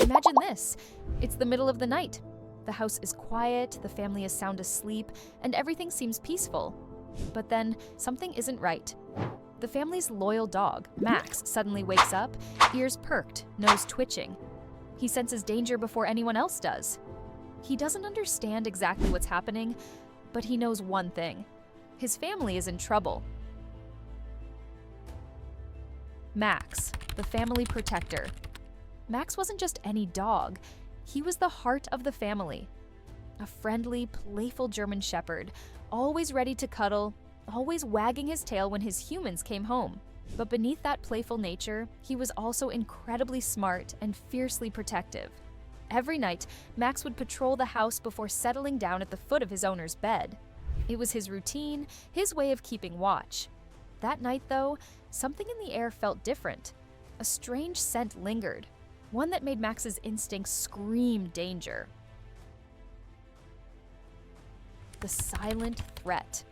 Imagine this. It's the middle of the night. The house is quiet, the family is sound asleep, and everything seems peaceful. But then, something isn't right. The family's loyal dog, Max, suddenly wakes up, ears perked, nose twitching. He senses danger before anyone else does. He doesn't understand exactly what's happening, but he knows one thing. His family is in trouble. Max, the family protector. Max wasn't just any dog. He was the heart of the family. A friendly, playful German shepherd, always ready to cuddle, always wagging his tail when his humans came home. But beneath that playful nature, he was also incredibly smart and fiercely protective. Every night, Max would patrol the house before settling down at the foot of his owner's bed. It was his routine, his way of keeping watch. That night, though, something in the air felt different. A strange scent lingered, one that made Max's instincts scream danger. The silent threat.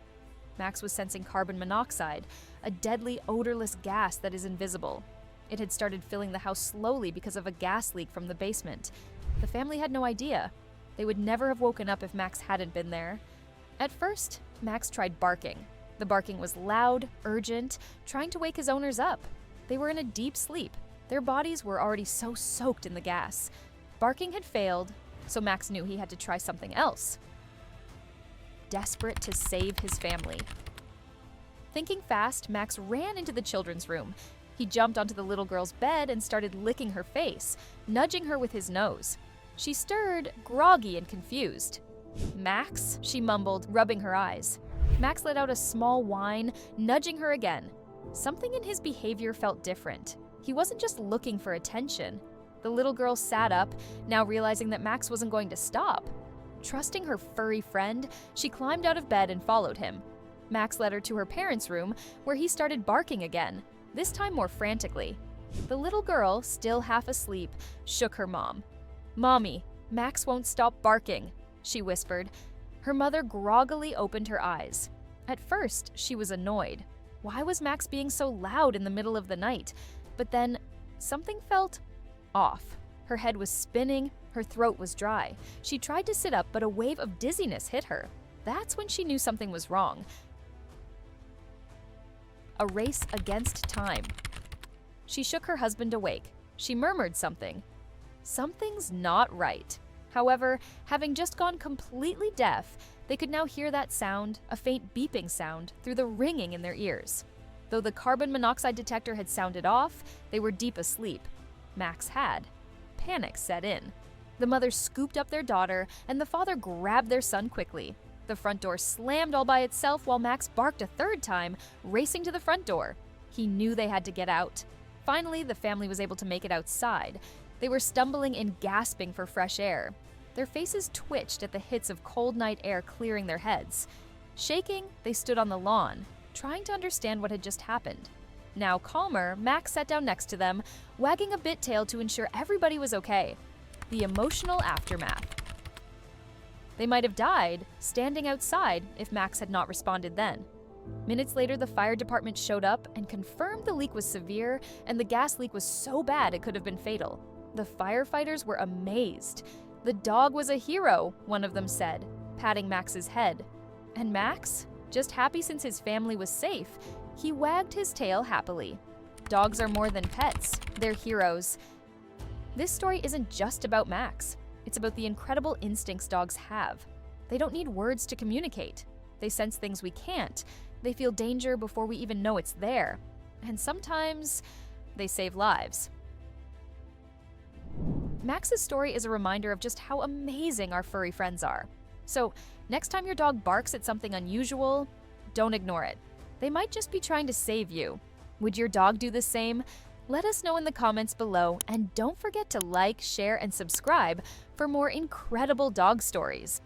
Max was sensing carbon monoxide, a deadly, odorless gas that is invisible. It had started filling the house slowly because of a gas leak from the basement. The family had no idea. They would never have woken up if Max hadn't been there. At first, Max tried barking. The barking was loud, urgent, trying to wake his owners up. They were in a deep sleep. Their bodies were already so soaked in the gas. Barking had failed, so Max knew he had to try something else. Desperate to save his family. Thinking fast, Max ran into the children's room. He jumped onto the little girl's bed and started licking her face, nudging her with his nose. She stirred, groggy and confused. "Max?" she mumbled, rubbing her eyes. Max let out a small whine, nudging her again. Something in his behavior felt different. He wasn't just looking for attention. The little girl sat up, now realizing that Max wasn't going to stop. Trusting her furry friend, she climbed out of bed and followed him. Max led her to her parents' room, where he started barking again, this time more frantically. The little girl, still half asleep, shook her mom. "Mommy, Max won't stop barking," she whispered. Her mother groggily opened her eyes. At first, she was annoyed. Why was Max being so loud in the middle of the night? But then, something felt off. Her head was spinning, her throat was dry. She tried to sit up, but a wave of dizziness hit her. That's when she knew something was wrong. A race against time. She shook her husband awake. She murmured something. Something's not right. However, having just gone completely deaf, they could now hear that sound, a faint beeping sound, through the ringing in their ears. Though the carbon monoxide detector had sounded off, they were deep asleep. Max had. Panic set in. The mother scooped up their daughter, and the father grabbed their son quickly. The front door slammed all by itself while Max barked a third time, racing to the front door. He knew they had to get out. Finally, the family was able to make it outside. They were stumbling and gasping for fresh air. Their faces twitched at the hits of cold night air clearing their heads. Shaking, they stood on the lawn, trying to understand what had just happened. Now calmer, Max sat down next to them, wagging a bit tail to ensure everybody was okay. The emotional aftermath. They might have died, standing outside, if Max had not responded then. Minutes later, the fire department showed up and confirmed the leak was severe and the gas leak was so bad it could have been fatal. The firefighters were amazed. "The dog was a hero," one of them said, patting Max's head. And Max? Just happy since his family was safe, he wagged his tail happily. Dogs are more than pets, they're heroes. This story isn't just about Max. It's about the incredible instincts dogs have. They don't need words to communicate. They sense things we can't. They feel danger before we even know it's there. And sometimes, they save lives. Max's story is a reminder of just how amazing our furry friends are. So, next time your dog barks at something unusual, don't ignore it. They might just be trying to save you. Would your dog do the same? Let us know in the comments below, and don't forget to like, share, and subscribe for more incredible dog stories.